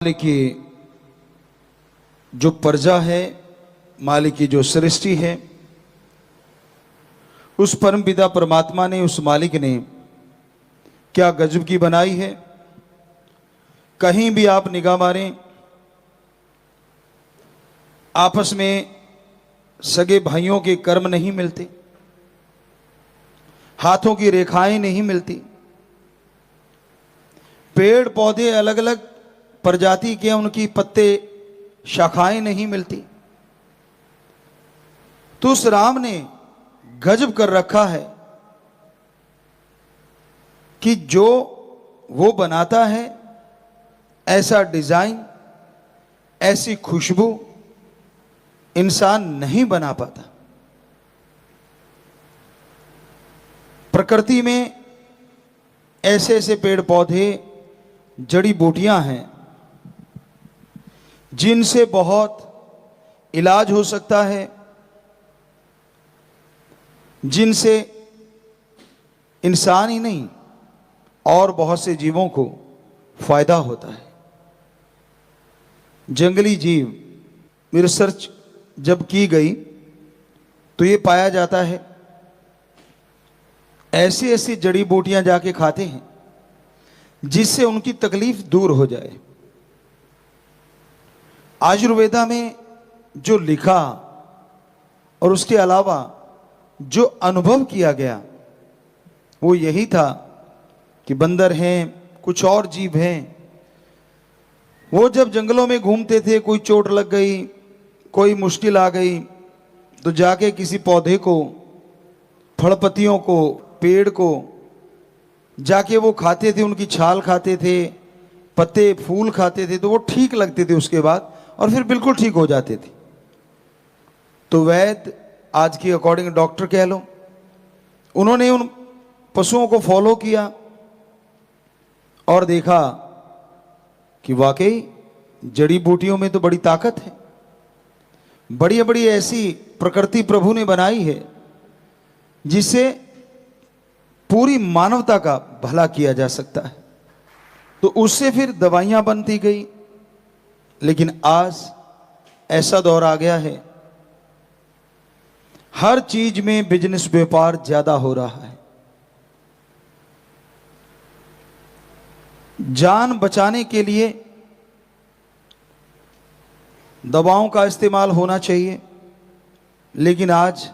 मालिक की जो प्रजा है, मालिक की जो सृष्टि है, उस परमपिता परमात्मा ने, उस मालिक ने क्या गजब की बनाई है। कहीं भी आप निगाह मारें, आपस में सगे भाइयों के कर्म नहीं मिलते, हाथों की रेखाएं नहीं मिलती, पेड़ पौधे अलग अलग प्रजाति के, उनकी पत्ते शाखाएं नहीं मिलती। तो उस राम ने गजब कर रखा है कि जो वो बनाता है, ऐसा डिजाइन, ऐसी खुशबू इंसान नहीं बना पाता। प्रकृति में ऐसे ऐसे पेड़ पौधे, जड़ी बूटियां हैं जिनसे बहुत इलाज हो सकता है, जिनसे इंसान ही नहीं और बहुत से जीवों को फायदा होता है। जंगली जीव रिसर्च जब की गई तो ये पाया जाता है ऐसी ऐसी जड़ी बूटियां जाके खाते हैं जिससे उनकी तकलीफ दूर हो जाए। आयुर्वेदा में जो लिखा और उसके अलावा जो अनुभव किया गया वो यही था कि बंदर हैं, कुछ और जीव हैं, वो जब जंगलों में घूमते थे, कोई चोट लग गई, कोई मुश्किल आ गई, तो जाके किसी पौधे को, फल पत्तियों को, पेड़ को जाके वो खाते थे, उनकी छाल खाते थे, पत्ते फूल खाते थे, तो वो ठीक लगते थे उसके बाद, और फिर बिल्कुल ठीक हो जाते थे। तो वैद्य, आज की अकॉर्डिंग डॉक्टर कह लो, उन्होंने उन पशुओं को फॉलो किया और देखा कि वाकई जड़ी बूटियों में तो बड़ी ताकत है, बड़ी बड़ी ऐसी प्रकृति प्रभु ने बनाई है जिससे पूरी मानवता का भला किया जा सकता है। तो उससे फिर दवाइयां बनती गई। लेकिन आज ऐसा दौर आ गया है, हर चीज में बिजनेस, व्यापार ज्यादा हो रहा है। जान बचाने के लिए दवाओं का इस्तेमाल होना चाहिए, लेकिन आज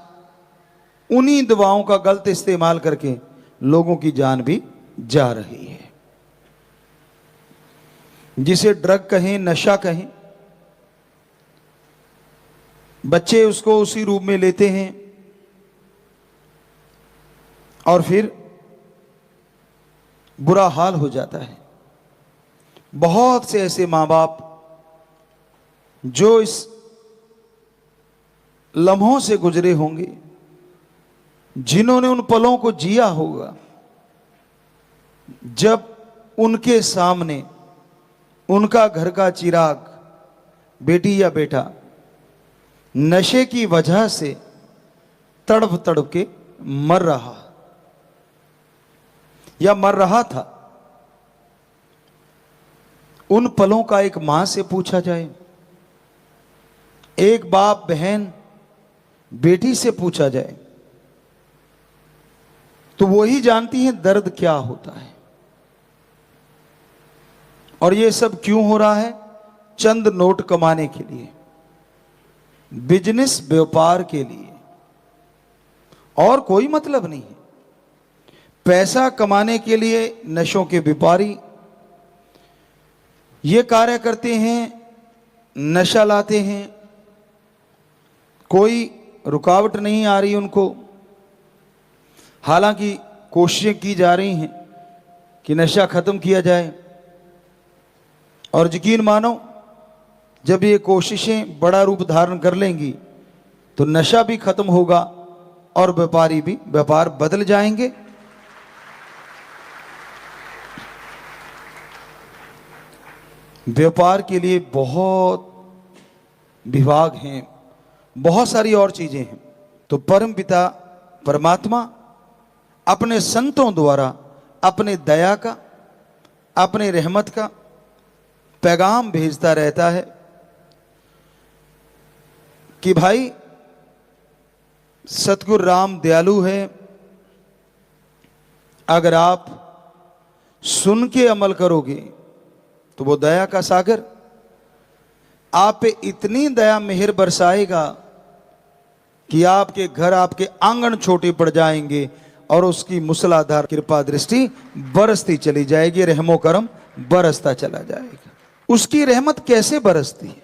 उन्हीं दवाओं का गलत इस्तेमाल करके लोगों की जान भी जा रही है। जिसे ड्रग कहें, नशा कहें, बच्चे उसको उसी रूप में लेते हैं और फिर बुरा हाल हो जाता है। बहुत से ऐसे मां बाप जो इस लम्हों से गुजरे होंगे, जिन्होंने उन पलों को जिया होगा जब उनके सामने उनका घर का चिराग, बेटी या बेटा, नशे की वजह से तड़प तड़प के मर रहा या मर रहा था। उन पलों का एक मां से पूछा जाए, एक बाप बहन बेटी से पूछा जाए, तो वो ही जानती है दर्द क्या होता है। और ये सब क्यों हो रहा है? चंद नोट कमाने के लिए, बिजनेस, व्यापार के लिए, और कोई मतलब नहीं है। पैसा कमाने के लिए नशों के व्यापारी ये कार्य करते हैं, नशा लाते हैं, कोई रुकावट नहीं आ रही उनको। हालांकि कोशिशें की जा रही हैं कि नशा खत्म किया जाए, और यकीन मानो जब ये कोशिशें बड़ा रूप धारण कर लेंगी तो नशा भी खत्म होगा और व्यापारी भी, व्यापार बदल जाएंगे। व्यापार के लिए बहुत विभाग हैं, बहुत सारी और चीजें हैं। तो परमपिता परमात्मा अपने संतों द्वारा अपने दया का, अपने रहमत का पैगाम भेजता रहता है कि भाई सतगुरु राम दयालु है, अगर आप सुन के अमल करोगे तो वो दया का सागर आप पे इतनी दया मेहर बरसाएगा कि आपके घर, आपके आंगन छोटे पड़ जाएंगे और उसकी मूसलाधार कृपा दृष्टि बरसती चली जाएगी, रहमो करम बरसता चला जाएगा। उसकी रहमत कैसे बरसती है?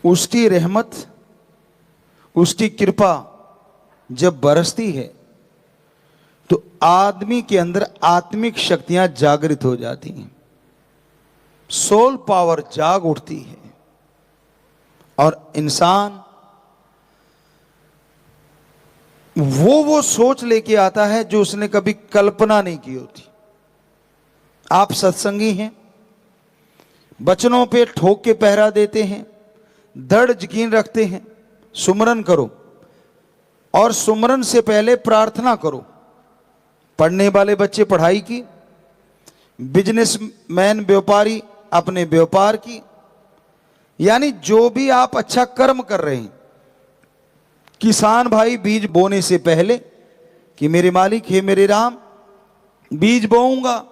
उसकी रहमत, उसकी कृपा जब बरसती है तो आदमी के अंदर आत्मिक शक्तियां जागृत हो जाती हैं, सोल पावर जाग उठती है और इंसान वो सोच लेके आता है जो उसने कभी कल्पना नहीं की होती। आप सत्संगी हैं, वचनों पे ठोक के पहरा देते हैं, दृढ़ यकीन रखते हैं, सुमरन करो और सुमरन से पहले प्रार्थना करो। पढ़ने वाले बच्चे पढ़ाई की, बिजनेसमैन व्यापारी अपने व्यापार की, यानी जो भी आप अच्छा कर्म कर रहे हैं। किसान भाई बीज बोने से पहले कि मेरे मालिक हे मेरे राम, बीज बोऊंगा,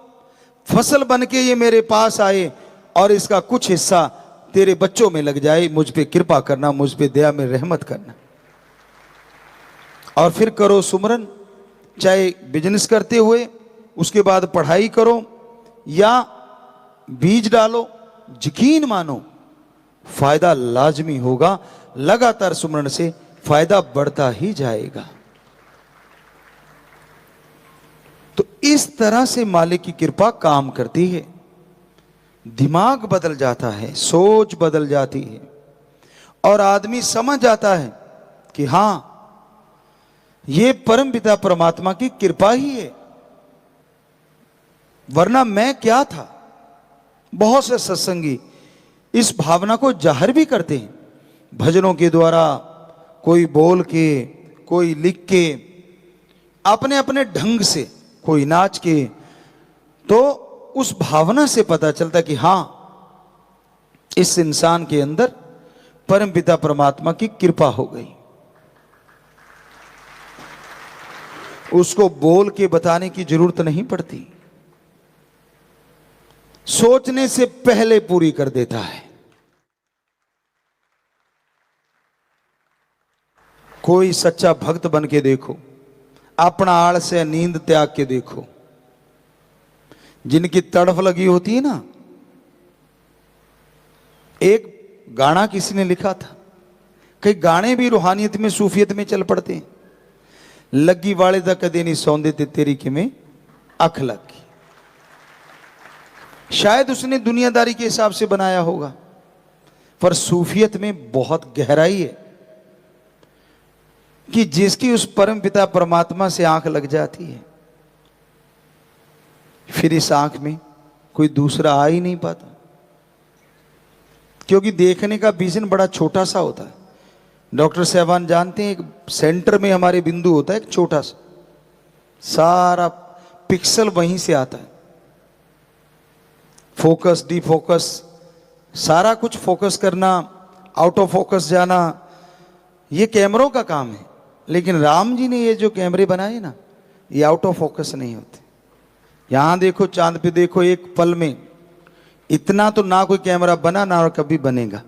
फसल बन के ये मेरे पास आए और इसका कुछ हिस्सा तेरे बच्चों में लग जाए, मुझ पे कृपा करना, मुझ पे दया में रहमत करना। और फिर करो सुमरन, चाहे बिजनेस करते हुए, उसके बाद पढ़ाई करो या बीज डालो, यकीन मानो फायदा लाजमी होगा। लगातार सुमरन से फायदा बढ़ता ही जाएगा। तो इस तरह से मालिक की कृपा काम करती है। दिमाग बदल जाता है, सोच बदल जाती है और आदमी समझ जाता है कि हां, ये परम पिता परमात्मा की कृपा ही है, वरना मैं क्या था। बहुत से सत्संगी इस भावना को जाहिर भी करते हैं, भजनों के द्वारा, कोई बोल के, कोई लिख के, अपने अपने ढंग से, कोई नाच के। तो उस भावना से पता चलता कि हां, इस इंसान के अंदर परम पिता परमात्मा की कृपा हो गई। उसको बोल के बताने की जरूरत नहीं पड़ती, सोचने से पहले पूरी कर देता है। कोई सच्चा भक्त बन के देखो, अपना आलस से नींद त्याग के देखो, जिनकी तड़फ लगी होती है ना। एक गाना किसी ने लिखा था, कई गाने भी रूहानियत में, सूफियत में चल पड़ते हैं। लगी वाले दा कदे नहीं सौंदे ते तेरी किमें अख लगी। शायद उसने दुनियादारी के हिसाब से बनाया होगा, पर सूफियत में बहुत गहराई है कि जिसकी उस परम पिता परमात्मा से आंख लग जाती है, फिर इस आंख में कोई दूसरा आ ही नहीं पाता, क्योंकि देखने का विजन बड़ा छोटा सा होता है। डॉक्टर साहबान जानते हैं, एक सेंटर में हमारे बिंदु होता है, एक छोटा सा, सारा पिक्सल वहीं से आता है। फोकस, डी फोकस, सारा कुछ फोकस करना, आउट ऑफ फोकस जाना, ये कैमरों का काम है। लेकिन राम जी ने ये जो कैमरे बनाए ना, ये आउट ऑफ फोकस नहीं होते। यहां देखो, चांद पे देखो, एक पल में इतना तो ना कोई कैमरा बना ना और कभी बनेगा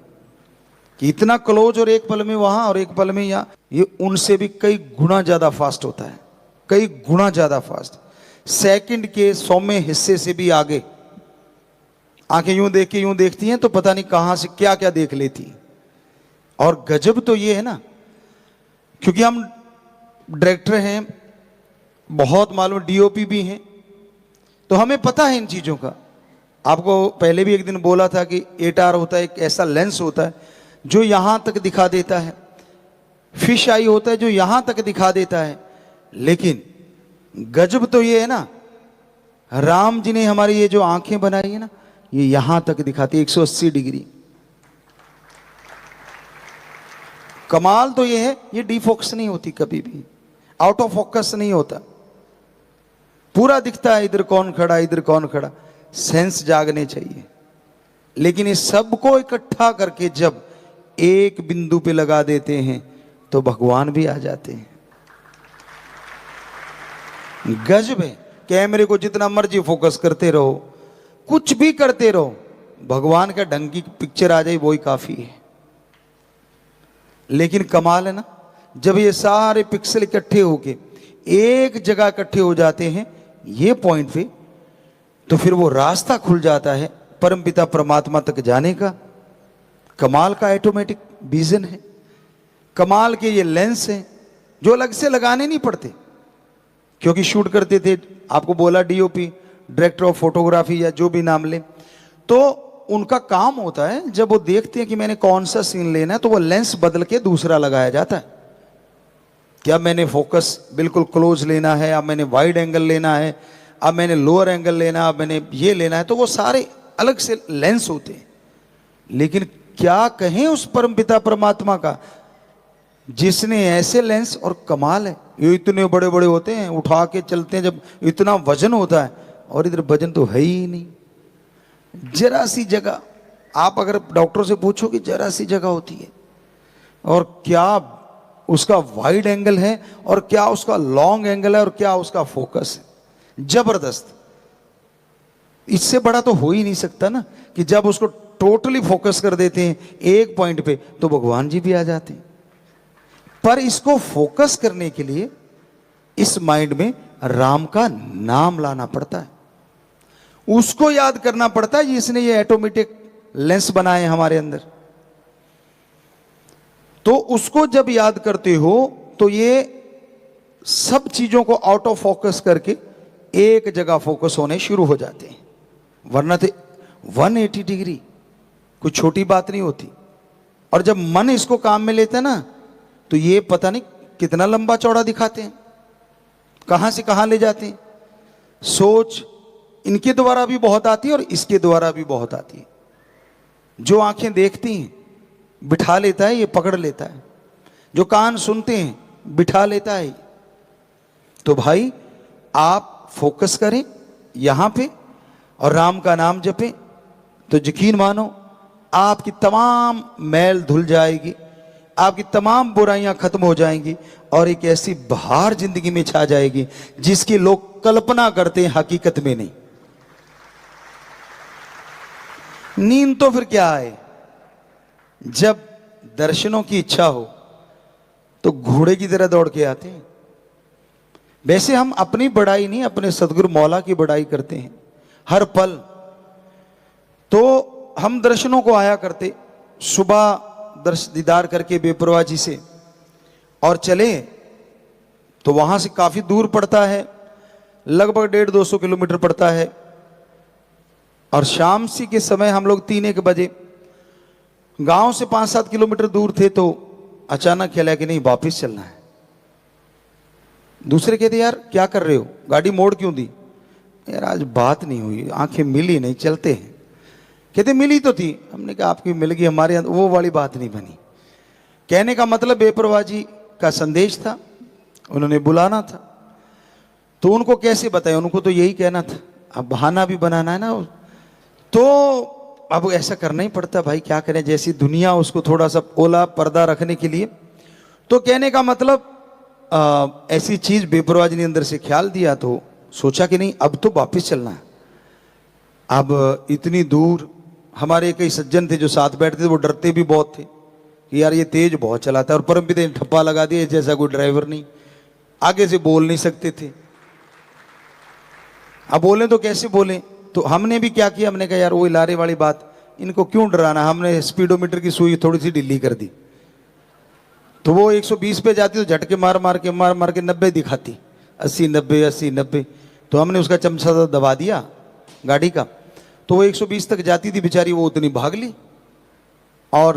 कि इतना क्लोज, और एक पल में वहां और एक पल में यहां। ये उनसे भी कई गुना ज्यादा फास्ट होता है, कई गुना ज्यादा फास्ट, सेकंड के 100वें हिस्से से भी आगे। आंखें यूं देख के यूं देखती हैं तो पता नहीं कहां से क्या क्या देख लेती। और गजब तो ये है ना, क्योंकि हम डायरेक्टर हैं, बहुत मालूम, डीओपी भी हैं, तो हमें पता है इन चीजों का। आपको पहले भी एक दिन बोला था कि एटार होता है, एक ऐसा लेंस होता है जो यहां तक दिखा देता है, फिश आई होता है जो यहां तक दिखा देता है। लेकिन गजब तो ये है ना, राम जी ने हमारी ये जो आंखें बनाई है ना, ये यहां तक दिखाती है 180 डिग्री। कमाल तो ये है, ये डीफोकस नहीं होती कभी भी, आउट ऑफ फोकस नहीं होता, पूरा दिखता है, इधर कौन खड़ा, इधर कौन खड़ा। सेंस जागने चाहिए। लेकिन इस सबको इकट्ठा करके जब एक बिंदु पे लगा देते हैं तो भगवान भी आ जाते हैं। गजब है। कैमरे को जितना मर्जी फोकस करते रहो, कुछ भी करते रहो, भगवान का ढंग की पिक्चर आ जाए वही काफी है। लेकिन कमाल है ना, जब ये सारे पिक्सल इकट्ठे होके एक जगह इकट्ठे हो जाते हैं ये पॉइंट पे, तो फिर वो रास्ता खुल जाता है परमपिता परमात्मा तक जाने का। कमाल का ऑटोमेटिक विजन है, कमाल के ये लेंस हैं जो अलग से लगाने नहीं पड़ते। क्योंकि शूट करते थे, आपको बोला डीओपी, डायरेक्टर ऑफ फोटोग्राफी या जो भी नाम ले, तो उनका काम होता है जब वो देखते हैं कि मैंने कौन सा सीन लेना है तो वो लेंस बदल के दूसरा लगाया जाता है। क्या मैंने फोकस बिल्कुल क्लोज लेना है, अब मैंने वाइड एंगल लेना है, अब मैंने लोअर एंगल लेना है, अब मैंने ये लेना है, तो वो सारे अलग से लेंस होते हैं। लेकिन क्या कहें उस परमपिता परमात्मा का जिसने ऐसे लेंस, और कमाल है ये इतने बड़े बड़े होते हैं, उठा के चलते हैं जब इतना वजन होता है, और इधर वजन तो है ही नहीं। जरा सी जगह, आप अगर डॉक्टर से पूछो कि जरा सी जगह होती है, और क्या उसका वाइड एंगल है और क्या उसका लॉन्ग एंगल है और क्या उसका फोकस है, जबरदस्त। इससे बड़ा तो हो ही नहीं सकता ना कि जब उसको टोटली फोकस कर देते हैं एक पॉइंट पे तो भगवान जी भी आ जाते हैं। पर इसको फोकस करने के लिए इस माइंड में राम का नाम लाना पड़ता है, उसको याद करना पड़ता है जिसने ये ऑटोमेटिक लेंस बनाए हमारे अंदर। तो उसको जब याद करते हो तो ये सब चीजों को आउट ऑफ फोकस करके एक जगह फोकस होने शुरू हो जाते हैं। वरना तो 180 डिग्री कोई छोटी बात नहीं होती। और जब मन इसको काम में लेता है ना तो ये पता नहीं कितना लंबा चौड़ा दिखाते हैं, कहां से कहां ले जाते हैं। सोच इनके द्वारा भी बहुत आती है और इसके द्वारा भी बहुत आती है। जो आंखें देखती हैं बिठा लेता है, ये पकड़ लेता है। जो कान सुनते हैं बिठा लेता है। तो भाई आप फोकस करें यहां पे और राम का नाम जपें, तो यकीन मानो आपकी तमाम मैल धुल जाएगी, आपकी तमाम बुराइयां खत्म हो जाएंगी और एक ऐसी बहार जिंदगी में छा जाएगी जिसकी लोग कल्पना करते हैं, हकीकत में नहीं। नींद तो फिर क्या है, जब दर्शनों की इच्छा हो तो घोड़े की तरह दौड़ के आते हैं। वैसे हम अपनी बड़ाई नहीं, अपने सदगुरु मौला की बड़ाई करते हैं हर पल। तो हम दर्शनों को आया करते, सुबह दीदार करके बेपरवाह जी से और चले तो वहां से काफी दूर पड़ता है, लगभग 150-200 किलोमीटर पड़ता है। और शाम सी के समय हम लोग 3-1 बजे गांव से 5-7 किलोमीटर दूर थे तो अचानक ख्याल कि नहीं वापिस चलना है। दूसरे कहते यार क्या कर रहे हो, गाड़ी मोड़ क्यों दी? यार आज बात नहीं हुई, आंखें मिली नहीं, चलते हैं। कहते मिली तो थी, हमने कहा आपकी मिल गई, हमारे यहां वो वाली बात नहीं बनी। कहने का मतलब बेपरवाह जी का संदेश था, उन्होंने बुलाना था। तो उनको कैसे बताया, उनको तो यही कहना था, अब बहाना भी बनाना है ना, तो अब ऐसा करना ही पड़ता भाई, क्या करें, जैसी दुनिया उसको थोड़ा सा ओला पर्दा रखने के लिए। तो कहने का मतलब ऐसी चीज बेपरवाह जी ने अंदर से ख्याल दिया, तो सोचा कि नहीं अब तो वापिस चलना है। अब इतनी दूर, हमारे कई सज्जन थे जो साथ बैठते थे, वो डरते भी बहुत थे कि यार ये तेज बहुत चलाता है, और परमपिता ने ठप्पा लगा दिया जैसा कोई ड्राइवर नहीं, आगे से बोल नहीं सकते थे। अब बोले तो कैसे बोले, तो हमने भी क्या किया, हमने कहा यार वो लारे वाली बात, इनको क्यों डराना, हमने स्पीडोमीटर की सुई थोड़ी सी ढीली कर दी। तो वो 120 पे जाती तो झटके मार मार के 90 दिखाती, 80-90। तो हमने उसका चमचा दबा दिया गाड़ी का, तो वो 120 तक जाती थी बेचारी, वो उतनी भाग ली। और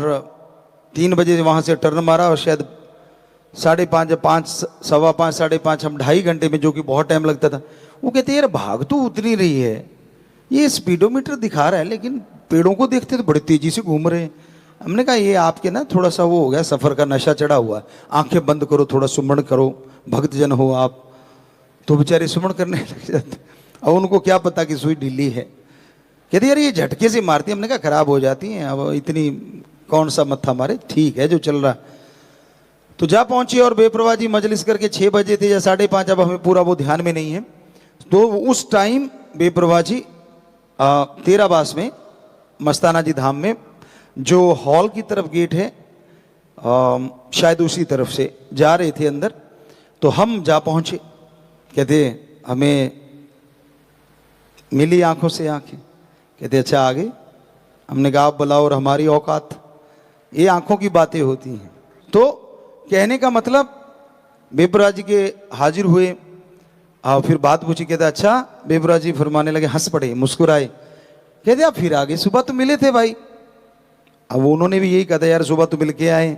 3 बजे वहां से टर्न मारा और शायद 5:30, 5, 5:15, 5:30, हम 2.5 घंटे में, जो कि बहुत टाइम लगता था। वो कहते यार भाग तो उतनी रही है, ये स्पीडोमीटर दिखा रहा है लेकिन पेड़ों को देखते तो बड़ी तेजी से घूम रहे हैं। हमने कहा ये आपके ना थोड़ा सा वो हो गया, सफर का नशा चढ़ा हुआ, आंखें बंद करो, थोड़ा सुमरण करो, भक्तजन हो आप। तो बेचारे सुमरण करने लग जाते, और उनको क्या पता कि सुई ढीली है। कहते यार ये झटके से मारती, हमने कहा खराब हो जाती हैं, अब इतनी कौन सा मत्था मारे, ठीक है जो चल रहा। तो जा पहुंची और बेपरवाह जी मजलिस करके 6 बजे थे या 5:30, अब हमें पूरा वो ध्यान में नहीं है। तो उस टाइम बेपरवाह जी तेराबास में मस्ताना जी धाम में जो हॉल की तरफ गेट है, शायद उसी तरफ से जा रहे थे अंदर। तो हम जा पहुंचे, कहते हमें मिली आंखों से आंखें, कहते अच्छा आगे। हमने कहा आप बुलाओ और हमारी औकात, ये आंखों की बातें होती हैं। तो कहने का मतलब बेपरा जी के हाजिर हुए और फिर बात पूछी, कहते अच्छा। बेपरा जी फरमाने लगे, हंस पड़े, मुस्कुराए, कहते आप फिर आगे, सुबह तो मिले थे भाई। अब उन्होंने भी यही कहा था, यार सुबह तो मिल के आए।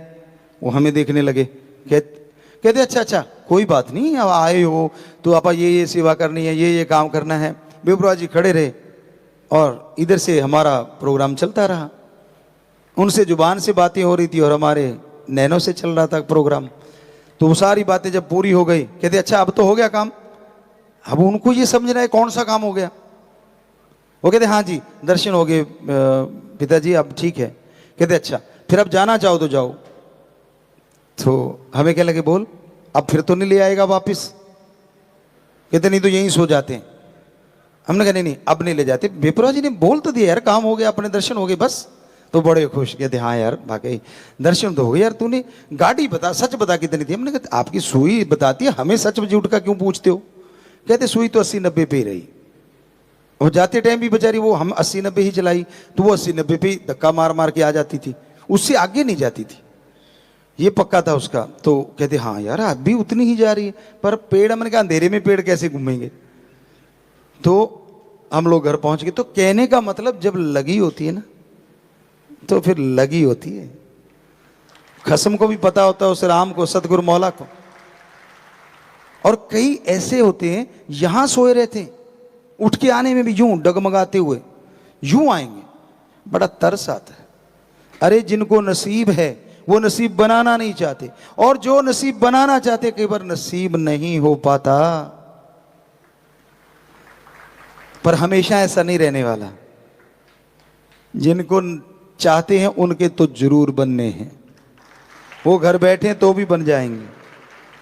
वो हमें देखने लगे, कहते अच्छा अच्छा कोई बात नहीं, अब आए हो तो आप ये सेवा करनी है, ये काम करना है। बेपरा जी खड़े रहे और इधर से हमारा प्रोग्राम चलता रहा। उनसे जुबान से बातें हो रही थी और हमारे नैनों से चल रहा था प्रोग्राम। तो वो सारी बातें जब पूरी हो गई, कहते अच्छा अब तो हो गया काम। अब उनको ये समझना है कौन सा काम हो गया। वो कहते हाँ जी दर्शन हो गए पिताजी, अब ठीक है। कहते अच्छा फिर अब जाना चाहो तो जाओ। तो हमें क्या लगे, बोल अब फिर तो नहीं ले आएगा वापिस। कहते नहीं तो यहीं सो जाते हैं। हमने कहा नहीं अब नहीं ले जाते। बेपरा जी ने बोल तो दिया यार, काम हो गया, अपने दर्शन हो गए बस। तो बड़े खुश, कहते हाँ यार वाकई दर्शन तो हो गए यार, तूने गाड़ी बता, सच बता कितनी थी। हमने कहा आपकी सुई बताती है, हमें सच झूठ का क्यों पूछते हो। कहते सुई तो 80-90 पे ही रही, और जाते टाइम भी बेचारी वो हम 80-90 ही चलाई, तो वो 80-90 पे धक्का मार मार के आ जाती थी, उससे आगे नहीं जाती थी, ये पक्का था उसका। तो कहते हाँ यार अब भी उतनी ही जा रही है, पर पेड़, हमने कहा अंधेरे में पेड़ कैसे घूमेंगे। तो हम लोग घर पहुंच गए। तो कहने का मतलब जब लगी होती है ना तो फिर लगी होती है। खसम को भी पता होता है उस राम को, सतगुरु मौला को। और कई ऐसे होते हैं यहां सोए रहते हैं, उठ के आने में भी यूं डगमगाते हुए यूं आएंगे, बड़ा तरस आता है। अरे जिनको नसीब है वो नसीब बनाना नहीं चाहते, और जो नसीब बनाना चाहते कई बार नसीब नहीं हो पाता। पर हमेशा ऐसा नहीं रहने वाला, जिनको चाहते हैं उनके तो जरूर बनने हैं, वो घर बैठे तो भी बन जाएंगे।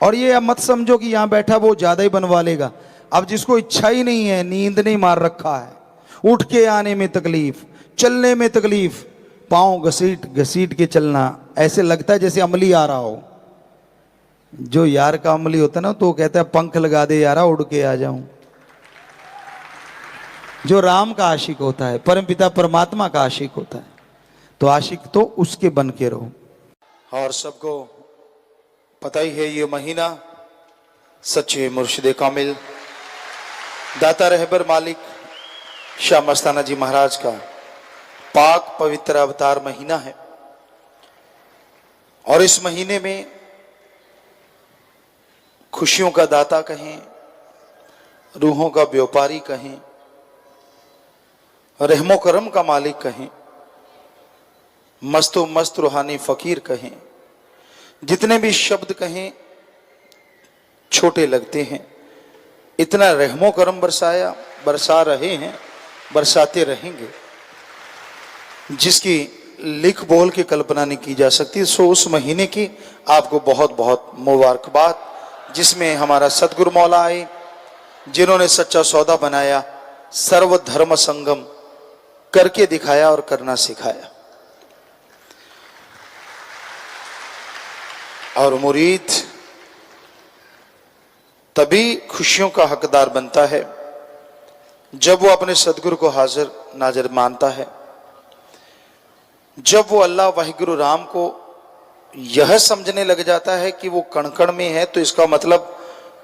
और ये अब मत समझो कि यहां बैठा वो ज्यादा ही बनवा लेगा। अब जिसको इच्छा ही नहीं है, नींद नहीं मार रखा है, उठ के आने में तकलीफ, चलने में तकलीफ, पांव घसीट घसीट के चलना, ऐसे लगता है जैसे अमली आ रहा हो। जो यार का अमली होता है ना, तो वो कहता है पंख लगा दे यारा उड़ के आ जाऊं। जो राम का आशिक होता है, परमपिता परमात्मा का आशिक होता है, तो आशिक तो उसके बन के रहो। और सबको पता ही है ये महीना सच्चे मुर्शिदे कामिल दाता रहबर मालिक शाह मस्ताना जी महाराज का पाक पवित्र अवतार महीना है। और इस महीने में खुशियों का दाता कहें, रूहों का व्यापारी कहें, रहमो करम का मालिक कहें, मस्तो मस्त रूहानी फकीर कहें, जितने भी शब्द कहें छोटे लगते हैं। इतना रहमो करम बरसाया, बरसा रहे हैं, बरसाते रहेंगे, जिसकी लिख बोल के कल्पना नहीं की जा सकती। सो उस महीने की आपको बहुत बहुत मुबारकबाद, जिसमें हमारा सतगुरु मौला आए, जिन्होंने सच्चा सौदा बनाया, सर्वधर्म संगम करके दिखाया और करना सिखाया। और मुरीद तभी खुशियों का हकदार बनता है जब वो अपने सदगुरु को हाजिर नाजिर मानता है, जब वो अल्लाह वाहिगुरु राम को यह समझने लग जाता है कि वो कण कण में है, तो इसका मतलब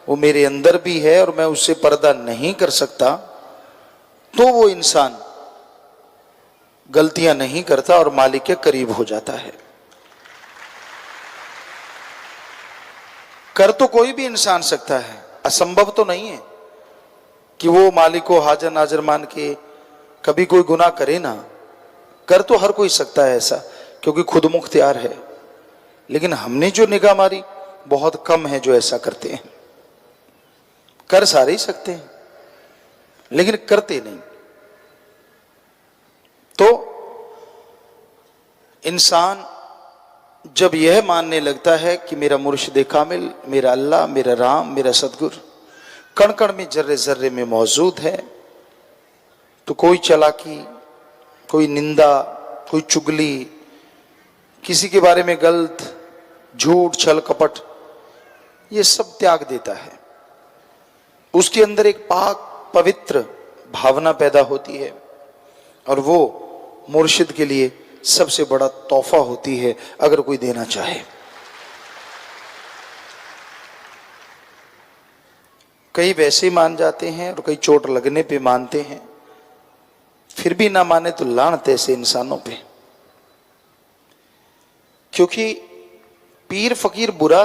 वो मेरे अंदर भी है और मैं उससे पर्दा नहीं कर सकता। तो वो इंसान गलतियां नहीं करता और मालिक के करीब हो जाता है। कर तो कोई भी इंसान सकता है, असंभव तो नहीं है कि वो मालिक को हाजिर नाजिर मान के कभी कोई गुनाह करे ना। कर तो हर कोई सकता है ऐसा, क्योंकि खुद मुख्तियार है। लेकिन हमने जो निगाह मारी, बहुत कम है जो ऐसा करते हैं। कर सारे ही सकते हैं लेकिन करते नहीं। तो इंसान जब यह मानने लगता है कि मेरा मुर्शिद कामिल, मेरा अल्लाह, मेरा राम, मेरा सदगुरु कण कण में, जर्रे जर्रे में मौजूद है, तो कोई चालाकी, कोई निंदा, कोई चुगली, किसी के बारे में गलत, झूठ, छल कपट, ये सब त्याग देता है। उसके अंदर एक पाक पवित्र भावना पैदा होती है और वो मुर्शिद के लिए सबसे बड़ा तोहफा होती है अगर कोई देना चाहे। कई वैसे मान जाते हैं और कई चोट लगने पे मानते हैं, फिर भी ना माने तो लानत ऐसे इंसानों पे। क्योंकि पीर फकीर बुरा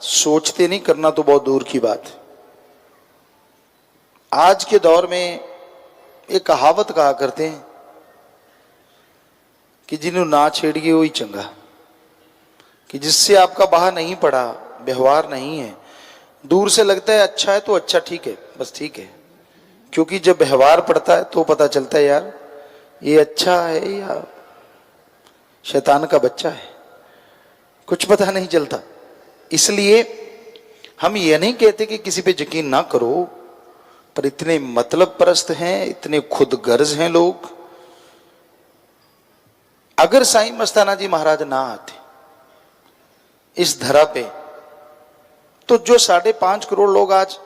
सोचते नहीं, करना तो बहुत दूर की बात है। आज के दौर में एक कहावत कहा करते हैं कि जिन्हों ना छेड़िए वही चंगा, कि जिससे आपका बहा नहीं पड़ा, व्यवहार नहीं है, दूर से लगता है अच्छा है तो अच्छा, ठीक है, बस ठीक है। क्योंकि जब व्यवहार पड़ता है तो पता चलता है यार ये अच्छा है या शैतान का बच्चा है, कुछ पता नहीं चलता। इसलिए हम ये नहीं कहते कि किसी पे यकीन ना करो, पर इतने मतलब परस्त हैं, इतने खुद गर्ज हैं लोग। अगर साईं मस्ताना जी महाराज ना आते इस धरा पे, तो जो 5.5 करोड़ लोग आज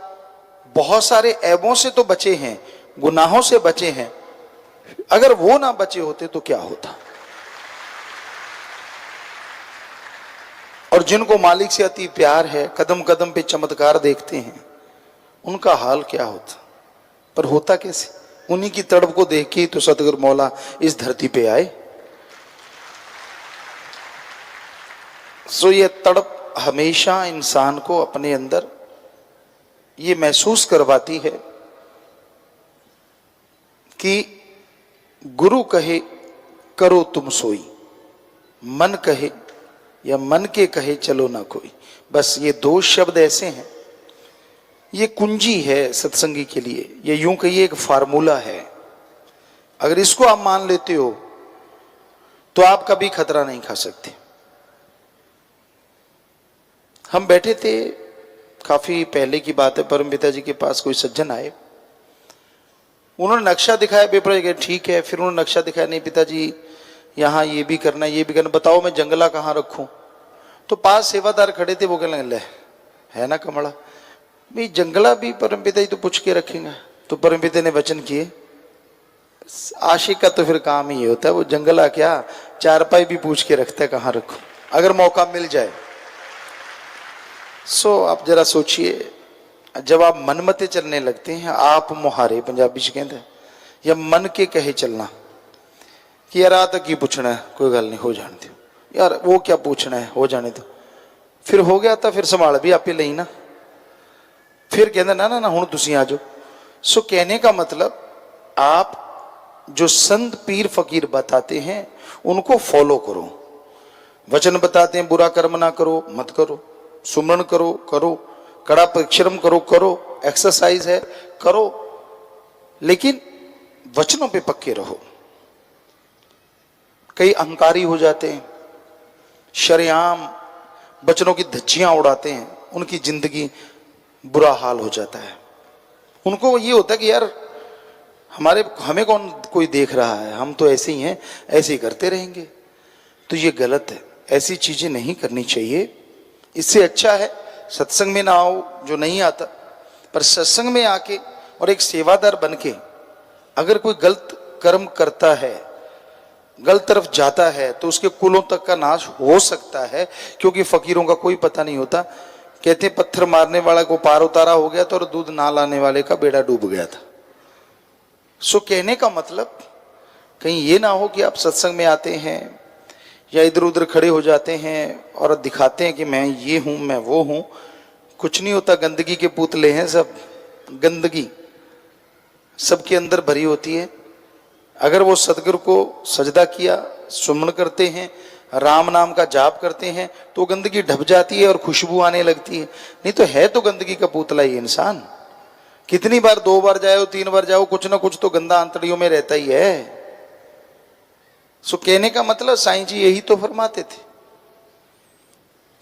बहुत सारे ऐबों से तो बचे हैं, गुनाहों से बचे हैं, अगर वो ना बचे होते तो क्या होता। और जिनको मालिक से अति प्यार है, कदम कदम पे चमत्कार देखते हैं, उनका हाल क्या होता। पर होता कैसे? उन्हीं की तड़प को देख के तो सतगुरु मौला इस धरती पे आए। सो ये तड़प हमेशा इंसान को अपने अंदर ये महसूस करवाती है कि गुरु कहे करो तुम सोई, मन कहे या मन के कहे चलो ना कोई। बस ये 2 शब्द ऐसे हैं, ये कुंजी है सत्संगी के लिए। ये यूं कहिए एक फार्मूला है। अगर इसको आप मान लेते हो तो आप कभी खतरा नहीं खा सकते। हम बैठे थे, काफी पहले की बात है, परम पिता जी के पास कोई सज्जन आए, उन्होंने नक्शा दिखाया पेपर, ठीक है। फिर उन्होंने नक्शा दिखाया, नहीं पिताजी यहाँ ये भी करना है, ये भी करना, बताओ मैं जंगला कहाँ रखूं। तो पास सेवादार खड़े थे, वो कहने लगे है ना कमला भाई, जंगला भी परम पिता जी तो पूछ के रखेंगे। तो परम पिता ने वचन किए, आशिक का तो फिर काम ही होता है, वो जंगला क्या चारपाई भी पूछ के रखता है कहाँ रखूं, अगर मौका मिल जाए। सो आप जरा सोचिए, जब आप मनमते चलने लगते हैं, आप मुहारे पंजाबी से कहते हैं, या मन के कहे चलना कि यार आ तक की पूछना है, कोई गल नहीं, हो जाने दो यार, वो क्या पूछना है, हो जाने दो। फिर हो गया तो फिर संभाल भी आपे लई ना, फिर कहते ना ना ना हुण तुसीं आ जाओ। सो कहने का मतलब, आप जो संत पीर फकीर बताते हैं उनको फॉलो करो। वचन बताते हैं बुरा कर्म ना करो, मत करो, सुमरण करो, करो, कड़ा परिश्रम करो, करो, एक्सरसाइज है करो, लेकिन वचनों पे पक्के रहो। कई अहंकारी हो जाते हैं, शरेआम वचनों की धज्जियां उड़ाते हैं, उनकी जिंदगी बुरा हाल हो जाता है। उनको ये होता है कि यार हमें कौन कोई देख रहा है, हम तो ऐसे ही हैं, ऐसे ही करते रहेंगे। तो ये गलत है, ऐसी चीजें नहीं करनी चाहिए। इससे अच्छा है सत्संग में ना आओ, जो नहीं आता, पर सत्संग में आके और एक सेवादार बन के अगर कोई गलत कर्म करता है, गलत तरफ जाता है, तो उसके कुलों तक का नाश हो सकता है। क्योंकि फकीरों का कोई पता नहीं होता। कहते पत्थर मारने वाला को पार उतारा हो गया था और दूध ना लाने वाले का बेड़ा डूब गया था। सो कहने का मतलब, कहीं ये ना हो कि आप सत्संग में आते हैं या इधर उधर खड़े हो जाते हैं और दिखाते हैं कि मैं ये हूं, मैं वो हूं। कुछ नहीं होता, गंदगी के पुतले हैं सब, गंदगी सबके अंदर भरी होती है। अगर वो सतगुरु को सजदा किया, सुमन करते हैं, राम नाम का जाप करते हैं, तो गंदगी ढप जाती है और खुशबू आने लगती है। नहीं तो है तो गंदगी का पुतला ही इंसान। कितनी बार 2 बार जाओ, 3 बार जाओ, कुछ ना कुछ तो गंदा आंतड़ियों में रहता ही है। सो कहने का मतलब साईं जी यही तो फरमाते थे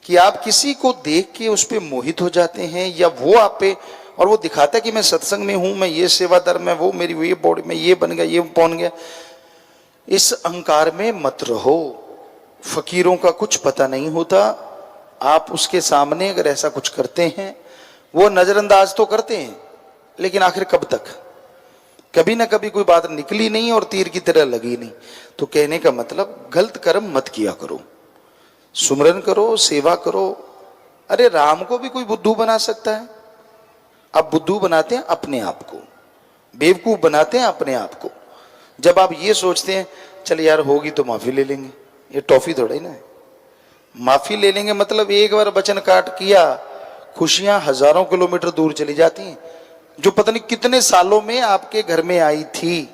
कि आप किसी को देख के उस पर मोहित हो जाते हैं, या वो आप पे, और वो दिखाता है कि मैं सत्संग में हूं, मैं ये सेवादार, मैं वो, मेरी ये बॉडी में ये बन गया, ये पहुंच गया। इस अहंकार में मत रहो। फकीरों का कुछ पता नहीं होता। आप उसके सामने अगर ऐसा कुछ करते हैं, वो नजरअंदाज तो करते हैं, लेकिन आखिर कब तक? कभी ना कभी कोई बात निकली नहीं और तीर की तरह लगी नहीं। तो कहने का मतलब गलत कर्म मत किया करो, सुमरन करो, सेवा करो। अरे राम को भी कोई बुद्धू बना सकता है। अब बुद्धू बनाते हैं अपने आप को, बेवकूफ बनाते हैं अपने आप को। जब आप ये सोचते हैं चल यार होगी तो माफी ले लेंगे, ये टॉफी थोड़ा ही ना है। माफी ले लेंगे मतलब एक बार वचन काट किया, खुशियां हजारों किलोमीटर दूर चली जाती हैं, जो पता नहीं कितने सालों में आपके घर में आई थी,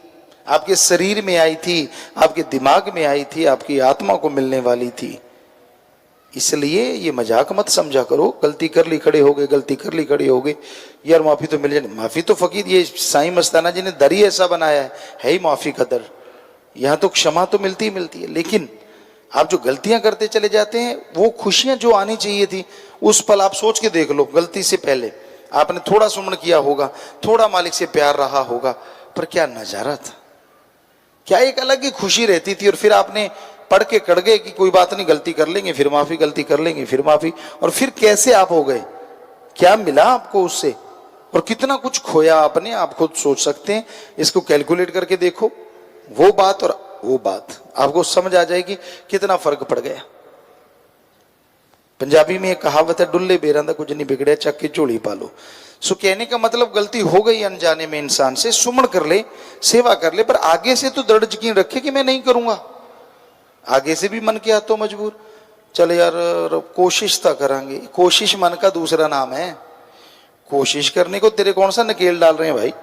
आपके शरीर में आई थी, आपके दिमाग में आई थी, आपकी आत्मा को मिलने वाली थी। इसलिए ये मजाक मत समझा करो। गलती कर ली खड़े हो गए, गलती कर ली खड़े हो गए, यार माफी तो मिल जाए। माफी तो फकीर ये साईं मस्ताना जी ने दर ही ऐसा बनाया है ही माफी का दर। यहां तो क्षमा तो मिलती ही मिलती है, लेकिन आप जो गलतियां करते चले जाते हैं, वो खुशियां जो आनी चाहिए थी उस पल आप सोच के देख लो, गलती से पहले आपने थोड़ा सुमन किया होगा, थोड़ा मालिक से प्यार रहा होगा, पर क्या नजारा था, क्या एक अलग ही खुशी रहती थी। और फिर आपने पढ़ के कड़ गए कि कोई बात नहीं, गलती कर लेंगे फिर माफी, गलती कर लेंगे फिर माफी, और फिर कैसे आप हो गए, क्या मिला आपको उससे, और कितना कुछ खोया आपने। आप खुद सोच सकते हैं, इसको कैलकुलेट करके देखो। वो बात और वो बात आपको समझ आ जाएगी कितना फर्क पड़ गया। पंजाबी में एक कहावत है, डुल्ले बेरांदा कुछ नहीं बिगड़े, चक की झोली पालो। सो कहने का मतलब गलती हो गई अनजाने में इंसान से, सुमन कर ले, सेवा कर ले, पर आगे से तो दृढ़ यकीन रखे कि मैं नहीं करूंगा। आगे से भी मन किया तो मजबूर, चल यार कोशिश तो करांगे। कोशिश मन का दूसरा नाम है। कोशिश करने को तेरे कौन सा नकेल डाल रहे हैं भाई,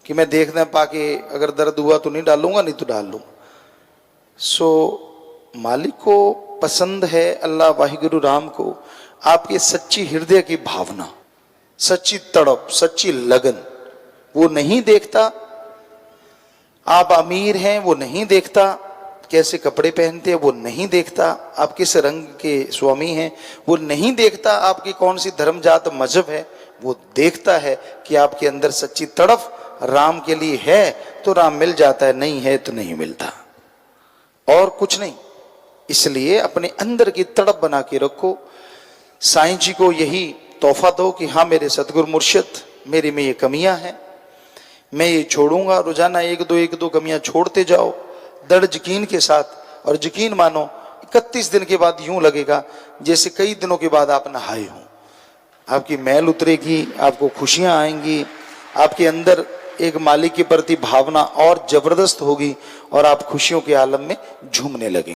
कि मैं देखना पाके अगर दर्द हुआ तो नहीं डालूंगा, नहीं तो डाल लूंगा। सो मालिक को पसंद है, अल्लाह वाहिगुरु राम को, आपके सच्ची हृदय की भावना, सच्ची तड़प, सच्ची लगन। वो नहीं देखता आप अमीर हैं, वो नहीं देखता कैसे कपड़े पहनते हैं, वो नहीं देखता आप किस रंग के स्वामी हैं, वो नहीं देखता आपकी कौन सी धर्म जात मजहब है। वो देखता है कि आपके अंदर सच्ची तड़प राम के लिए है तो राम मिल जाता है, नहीं है तो नहीं मिलता, और कुछ नहीं। इसलिए अपने अंदर की तड़प बना के रखो। साईं जी को यही तोहफा दो कि हाँ मेरे सतगुरु मुर्शिद, मेरे में ये कमियां हैं, मैं ये छोड़ूंगा। रोजाना एक दो कमियां छोड़ते जाओ दृढ़ यकीन के साथ, और यकीन मानो 31 दिन के बाद यूं लगेगा जैसे कई दिनों के बाद आप नहाए हो। आपकी मैल उतरेगी, आपको खुशियां आएंगी, आपके अंदर एक मालिक के प्रति भावना और जबरदस्त होगी, और आप खुशियों के आलम में झूमने लगेंगे।